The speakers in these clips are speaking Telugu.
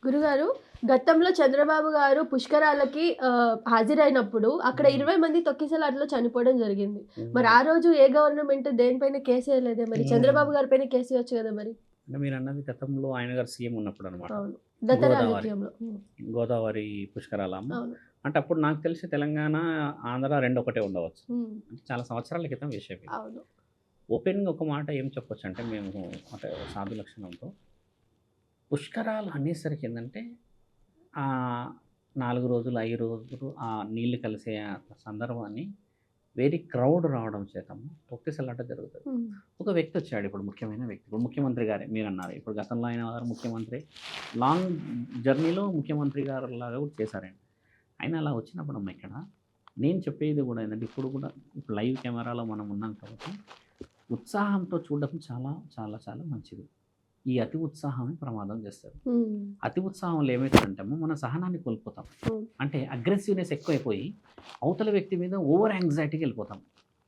గురుగారు, గతంలో చంద్రబాబు గారు పుష్కరాలకి హాజరైనప్పుడు అక్కడ 20 మంది తొక్కిసలాటలో చనిపోవడం జరిగింది. మరి ఆ రోజు ఏ గవర్నమెంట్ దేనిపైన కేసు ఎయలేదే మరి? చంద్రబాబు గారి పైన కేసు ఎయొచ్చు కదా మరి? అంటే మీరన్నది గతంలో ఆయన గారు సీఎం ఉన్నప్పుడు అనమాట. అవును. గత గోదావరి. రాజకీయంలో. గోదావరి పుష్కరాలమ్మ. అవును. అంటే అప్పుడు నాకు తెలిసి తెలంగాణ, ఆంధ్ర 2 ఒకటే ఉండవచ్చు. హ్మ్. అంటే చాలా సంవత్సరాల క్రితం విషయం ఇది. అవును. ఓపెన్‌గా ఒక మాట ఏం చెప్పొచ్చు అంటే మేము అంటే సాధు లక్షణంతో పుష్కరాలు అనేసరికి ఏందంటే 4 రోజులు, 5 రోజులు ఆ నీళ్లు కలిసే ఆ సందర్భాన్ని వెరీ క్రౌడ్ రావడం చేతము తొక్కిసలాట జరుగుతుంది. హ్మ్. ఒక వ్యక్తి వచ్చాడు, ఇప్పుడు ముఖ్యమైన వ్యక్తి, ఇప్పుడు ముఖ్యమంత్రి గారే మీరన్నారు. ఇప్పుడు గతంలో ఆయన గారు ముఖ్యమంత్రి, లాంగ్ జర్నీలో ముఖ్యమంత్రి గారు లాగా కూడా చేశారండి. ఆయన అలా వచ్చినప్పుడు ఇక్కడ నేను చెప్పేది కూడా ఏంటంటే ఇప్పుడు కూడా ఇప్పుడు లైవ్ కెమెరాలో మనం ఉన్నాం కాబట్టి ఉత్సాహంతో చూడడం చాలా చాలా చాలా మంచిది. ఈ అతి ఉత్సాహమే ప్రమాదం చేస్తారు. హ్మ్. అతి ఉత్సాహంలో ఏమవుతుందంటేమో మన సహనాన్ని కోల్పోతాం. అవును. అంటే అగ్రెసివ్నెస్ ఎక్కువైపోయి అవతల వ్యక్తి మీద ఓవర్ యాంగ్జైటీకి వెళ్ళిపోతాం.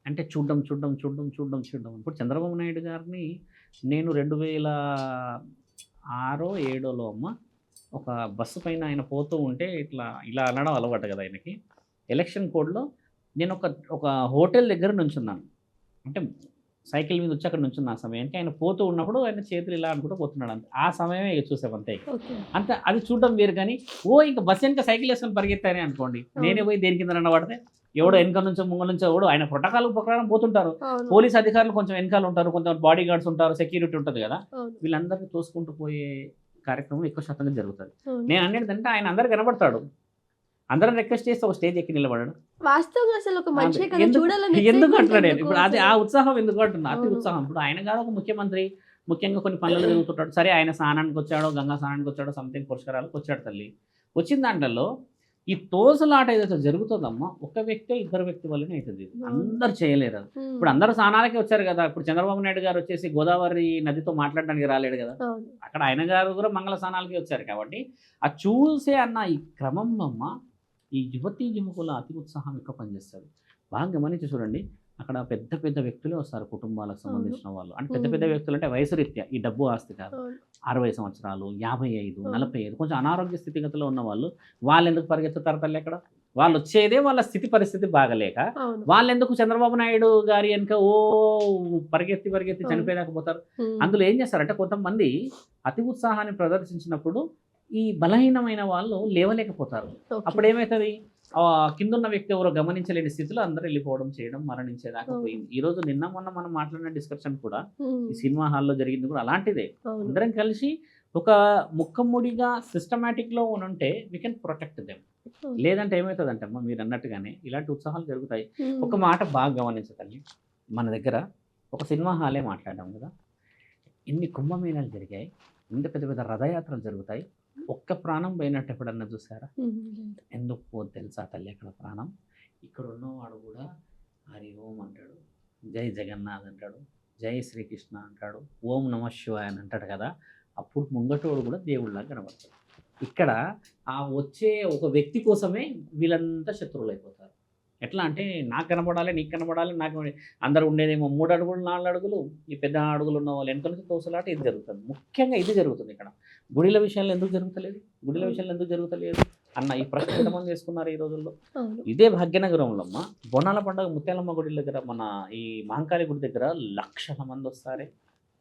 అంటే చూడడం. ఇప్పుడు చంద్రబాబు నాయుడు గారిని నేను 2006 7లో అమ్మ ఒక బస్సు పైన ఆయన పోతూ ఉంటే ఇలా అనడం అలవాటు కదా ఆయనకి. ఎలక్షన్ కోడ్‌లో నేను ఒక హోటల్ దగ్గర నుంచున్నాను. అంటే సైకిల్ మీద వచ్చి అక్కడ నుంచున్న ఆ సమయానికి ఆయన పోతూ ఉన్నప్పుడు ఆయన చేతులు ఇలా అనుకుంటూ పోతున్నాడు అంతే. ఆ సమయమే ఇక చూసాం అంతే ఇక. ఓకే. అంత అది చూడడం వేరు కానీ ఇంక బస్ వెనక సైకిల్ వేసుకొని పరిగెత్తానే అనుకోండి. నేనే పోయి దేని కింద పడితే ఎవడో వెనక నుంచో ముంగ నుంచో ఎవడో ఆయన ప్రోటోకాల్ ప్రకారం పోతుంటారు. అవును. పోలీస్ అధికారులు కొంచెం వెనకాల ఉంటారు, కొంచెం బాడీ గార్డ్స్ ఉంటారు, సెక్యూరిటీ ఉంటుంది కదా. అవును. వీళ్ళందరినీ తోసుకుంటూ పోయే కార్యక్రమం ఎక్కువ శాతంగా జరుగుతుంది. అవును. నేను అనేదంటే ఆయన అందరు కనబడతాడు, అందరం రిక్వెస్ట్ చేస్తే ఒక స్టేజ్ ఎక్కి నిలబడడు. వాస్తవంగా అసలు ఒక మనిషే కదా చూడాలని ఎందుకు excitement అంటున్నాడు ఎందుకు ఇప్పుడు అదే ఆ అసలు? ఉత్సాహం ఎందుకు అంటున్నా, అతి అవును. ఉత్సాహం. ఇప్పుడు ఆయన గారు ఒక ముఖ్యమంత్రి, ముఖ్యంగా కొన్ని పనులు జరుగుతుంటాడు. సరే ఆయన స్నానానికి వచ్చాడో, గంగా స్నానానికి వచ్చాడో, సంథింగ్ పుష్కరాలకు వచ్చాడు తల్లి. వచ్చిన దాంట్లో ఈ తోసులాట ఏదైతే జరుగుతుందమ్మా ఒక వ్యక్తి ఇద్దరు వ్యక్తి వల్లనే అవుతుంది. ఇది అందరు చేయలేరు అది. హ్మ్. ఇప్పుడు అందరూ స్నానాలకే వచ్చారు కదా. ఇప్పుడు చంద్రబాబు నాయుడు గారు వచ్చేసి గోదావరి నదితో మాట్లాడడానికి రాలేడు కదా. అవును. అక్కడ ఆయన గారు కూడా మంగళ స్నానాలకి వచ్చారు కాబట్టి ఆ చూసే అన్న ఈ క్రమంలో అమ్మ ఈ యువతీ యువకుల అతి ఉత్సాహం ఎక్కువ పనిచేస్తుంది. బాగా గమనించి చూడండి, అక్కడ పెద్ద పెద్ద వ్యక్తులే వస్తారు, కుటుంబాలకు సంబంధించిన వాళ్ళు. అంటే పెద్ద పెద్ద వ్యక్తులు అంటే వయసు రీత్యా, ఈ డబ్బు ఆస్తి కాదు. అవును. 60 సంవత్సరాలు, 55, 45 కొంచెం అనారోగ్య స్థితిగతిలో ఉన్న వాళ్ళు ఎందుకు పరిగెత్తుతారు తల్లి అక్కడ? వాళ్ళు వచ్చేదే వాళ్ళ స్థితి పరిస్థితి బాగలేక. అవును. వాళ్ళెందుకు చంద్రబాబు నాయుడు గారి వెనుక పరిగెత్తి చనిపోయలేకపోతారు. హ్మ్. అందులో ఏం చేస్తారంటే కొంతమంది అతి ఉత్సాహాన్ని ప్రదర్శించినప్పుడు ఈ బలహీనమైన వాళ్ళు లేవలేకపోతారు. ఓకే. అప్పుడు ఏమవుతుంది, కిందున్న వ్యక్తి ఎవరో గమనించలేని స్థితిలో అందరూ వెళ్ళిపోవడం చేయడం మరణించేదాకా పోయింది. ఈరోజు నిన్న మొన్న మనం మాట్లాడిన డిస్కషన్ కూడా హ్మ్. ఈ సినిమా హాల్లో జరిగింది కూడా అలాంటిదే. అవును. అందరం కలిసి ఒక ముక్కముడిగా సిస్టమేటిక్లో ఉంటే వీ కెన్ ప్రొటెక్ట్ దెమ్. అవును. లేదంటే ఏమవుతుందంటే అమ్మ మీరు అన్నట్టుగానే ఇలాంటి ఉత్సాహాలు జరుగుతాయి. హ్మ్. ఒక మాట బాగా గమనించదండి, మన దగ్గర ఒక సినిమా హాలే మాట్లాడాం కదా, ఇన్ని కుంభమేళాలు జరిగాయి, ఇంత పెద్ద పెద్ద రథయాత్రలు జరుగుతాయి, ఒక్క ప్రాణం పోయినట్టు ఎప్పుడన్నా చూసారా? హ్మ్. లేదు. ఎందుకు పోదు తెలుసా తల్లి అక్కడ ప్రాణం? ఇక్కడ ఉన్నవాడు కూడా హరి ఓం అంటాడు, జై జగన్నాథ్ అంటాడు, జై శ్రీకృష్ణ అంటాడు, ఓం నమ శివాయ అని అంటాడు కదా. అప్పుడు ముంగటోడు కూడా దేవుళ్ళగా కనబడతాడు. ఇక్కడ ఆ వచ్చే ఒక వ్యక్తి కోసమే వీళ్ళంతా శత్రువులు అయిపోతారు. ఎట్లా అంటే నాకు కనబడాలి, నీకు కనబడాలి, నాకు అందరూ ఉండేదేమో 3 అడుగులు 4 అడుగులు, ఈ పెద్ద అడుగులు ఉన్న వాళ్ళు వెనక నుంచి తోసలాట ఇది జరుగుతుంది. ముఖ్యంగా ఇది జరుగుతుంది ఇక్కడ. గుడిల విషయాల్లో ఎందుకు జరుగుతలేదు, గుడిల విషయాల్లో ఎందుకు జరుగుతలేదు అన్న ఈ ప్రశ్న ఎంతమంది చేసుకున్నారు ఈ రోజుల్లో? అవును. ఇదే భాగ్యనగరంలో అమ్మ బోనాల పండుగ ముత్యాలమ్మ గుడి దగ్గర, మన ఈ మహంకాళి గుడి దగ్గర లక్షల మంది వస్తారే.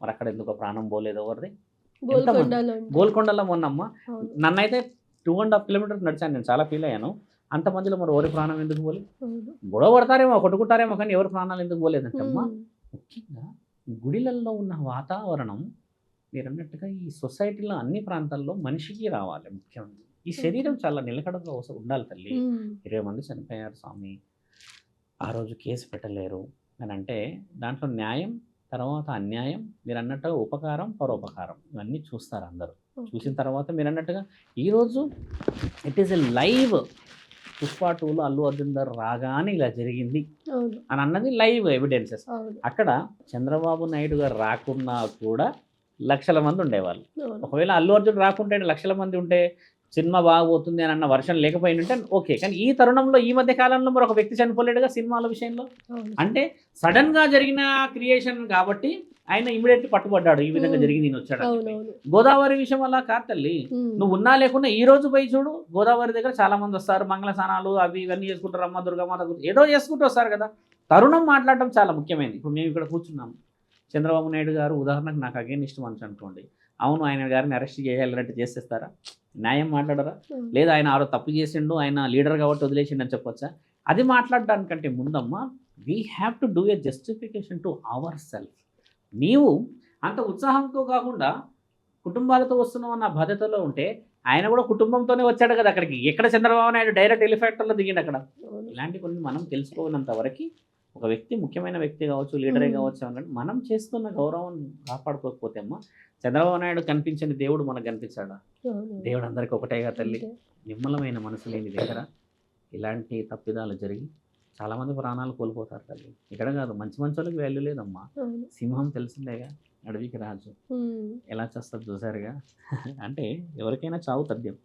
మరి అక్కడ ఎందుకు ప్రాణం పోలేదు ఎవరిది? గోల్కొండలో ఉంటుంది. గోల్కొండలో మొన్నమ్మ అవును. నన్నైతే 2.5 కిలోమీటర్స్ నడిచాను, నేను చాలా ఫీల్ అయ్యాను. అంతమందిలో మరి ఎవరి ప్రాణం ఎందుకు పోలేదు? అవును. గొడవ పడతారేమో, కొట్టుకుంటారేమో, కానీ ఎవరి ప్రాణాలు ఎందుకు పోలేదంటమ్మా. హ్మ్. ముఖ్యంగా గుడిలల్లో ఉన్న వాతావరణం మీరు అన్నట్టుగా ఈ సొసైటీలో అన్ని ప్రాంతాల్లో మనిషికి రావాలి. ముఖ్యంగా ఈ శరీరం చాలా నిలకడగా ఉండాలి తల్లి. హ్మ్. 20 మంది చనిపోయారు స్వామి, ఆ రోజు కేసు పెట్టలేరు అని అంటే దాంట్లో న్యాయం, తర్వాత అన్యాయం, మీరు అన్నట్టుగా ఉపకారం, పరోపకారం ఇవన్నీ చూస్తారు అందరూ. చూసిన తర్వాత మీరు అన్నట్టుగా ఈరోజు it is a live Pushpa 2లో అల్లు అర్జున్ గారు రాగానే ఇలా జరిగింది అవును. అని అన్నది లైవ్ ఎవిడెన్సెస్. అవును. అక్కడ చంద్రబాబు నాయుడు గారు రాకున్నా కూడా లక్షల మంది ఉండేవాళ్ళు. అవును. ఒకవేళ అల్లు అర్జున్ రాకుంటే లక్షల మంది ఉంటే సినిమా బాగపోతుంది అని అన్న వర్షన్ లేకపోయినంటే ఓకే. కానీ ఈ తరుణంలో ఈ మధ్య కాలంలో మరొక వ్యక్తి చనిపోలేడుగా సినిమాల విషయంలో. అవును. అంటే సడన్గా జరిగిన క్రియేషన్ కాబట్టి ఆయన ఇమీడియట్లీ పట్టుబడ్డాడు, ఈ విధంగా జరిగింది, నేను వచ్చాడు అని చెప్పి. అవునవును. గోదావరి విషయం వల్ల కాదు తల్లి, నువ్వు ఉన్నా లేకున్నా ఈ రోజు పోయి చూడు, గోదావరి దగ్గర చాలా మంది వస్తారు, మంగళ స్నానాలు అవి ఇవన్నీ చేసుకుంటారు, అమ్మ దుర్గమాత ఏదో చేసుకుంటూ వస్తారు కదా. తరుణం మాట్లాడటం చాలా ముఖ్యమైనది. ఇప్పుడు మేము ఇక్కడ కూర్చున్నాము, చంద్రబాబు నాయుడు గారు ఉదాహరణకు నాకు అగేనిస్ట్ మనిషి అనుకోండి, అవును ఆయన గారిని అరెస్ట్ చేయాలంటే చేసేస్తారా? న్యాయం మాట్లాడరా? లేదా ఆయన ఆరో తప్పు చేసిండు, ఆయన లీడర్ కాబట్టి వదిలేసిండు అని చెప్పొచ్చా? అది మాట్లాడడానికంటే ముందమ్మా we have to do a justification to our self. నీవు అంత ఉత్సాహంతో కాకుండా కుటుంబాలతో వస్తున్నావు అన్న బాధ్యతలో ఉంటే, ఆయన కూడా కుటుంబంతోనే వచ్చాడు కదా అక్కడికి. ఎక్కడ చంద్రబాబు నాయుడు డైరెక్ట్ హెలికాప్టర్లో దిగిండు అక్కడ. ఇలాంటి కొన్ని మనం తెలుసుకోనంత వరకు ఒక వ్యక్తి, ముఖ్యమైన వ్యక్తి కావచ్చు, లీడరే కావచ్చు, అన్నట్టు మనం చేస్తున్న గౌరవం కాపాడుకోకపోతే అమ్మ, చంద్రబాబు నాయుడు కనిపించని దేవుడు మనకు కనిపించాడా? దేవుడు అందరికీ ఒకటేగా తల్లి. నిమ్మలమైన మనసు లేని దగ్గర ఇలాంటి తప్పిదాలు జరిగి చాలామంది ప్రాణాలు కోల్పోతారు తల్లి. ఇక్కడ కాదు, మంచి మంచి వాళ్ళకి వాల్యూ లేదమ్మా. సింహం తెలిసిందేగా, అడవికి రాజు ఎలా చేస్తారు చూసారుగా. అంటే ఎవరికైనా చావు తథ్యం.